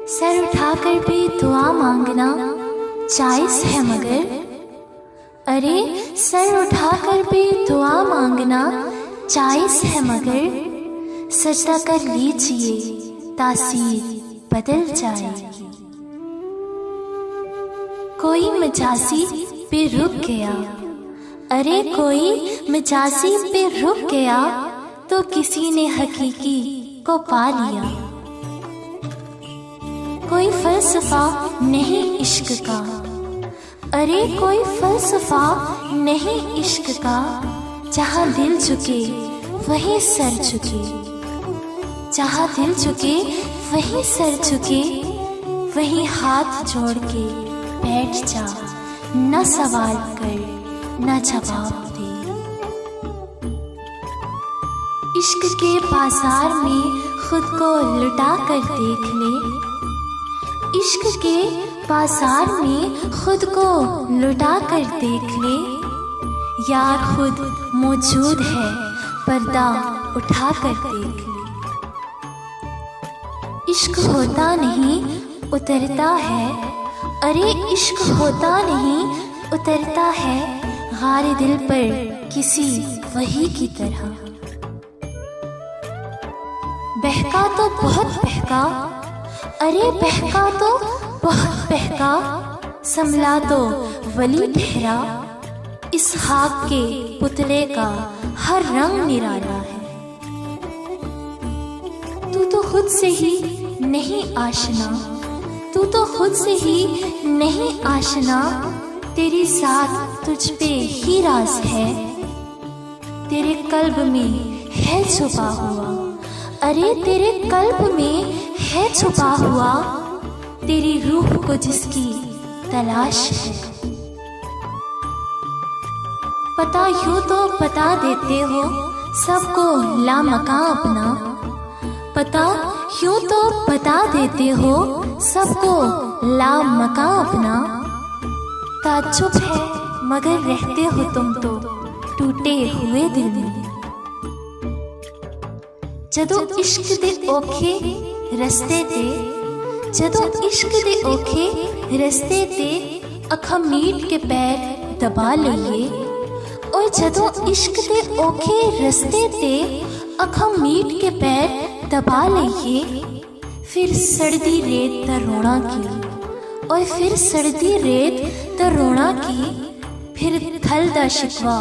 Sir उठाकर भी दुआ मांगना जायज़ है मगर, अरे सर उठाकर भी दुआ मांगना जायज़ है मगर, सजदा कर लीजिए तासीर बदल जाएगी। कोई मजासी पे रुक गया, अरे कोई मजासी पे रुक गया तो किसी ने हकीकी को पा लिया। कोई फलसफा नहीं इश्क का, अरे कोई फलसफा नहीं इश्क का, जहाँ दिल झुके वहीं सर झुके, जहाँ दिल झुके वहीं सर झुके, वहीं हाथ जोड़ के बैठ जा, न सवाल कर न जवाब दे। इश्क के बाजार में खुद को लुटा कर देख ले, इश्क के बाजार में खुद को लुटा कर देख ले, यार खुद मौजूद है पर्दा उठा कर देख ले। इश्क होता नहीं उतरता है, अरे इश्क होता नहीं उतरता है, गारे दिल पर किसी वही की तरह। बहका तो बहुत बहका, अरे बहका तो बहुत बहका, संभला तो वली ठहरा, इस खाक के पुतले का हर रंग निराला है। तू तो खुद से ही नहीं आशना, तू तो खुद से ही नहीं आशना, तेरी साथ तुझ पे ही राज है, तेरे कल्ब में है छुपा हुआ, अरे तेरे कल्ब में है छुपा हुआ, तेरी रूह को जिसकी तलाश है। पता यूं तो बता देते हो सबको लामकां अपना, पता यूं तो बता देते हो सबको लामकां अपना, ताज्जुब है मगर रहते हो तुम तो टूटे हुए दिल में। जदों इश्क दे औखे रस्ते ते, जदों इश्क दे औखे रस्ते ते, अखां मीट के पैर दबा लईए, और जदों इश्क दे औखे रस्ते ते अखां मीट के पैर दबा लईए, फिर सड़दी रेत दा रोना की, और फिर सड़दी रेत दा रोना की, फिर थल दा शिकवा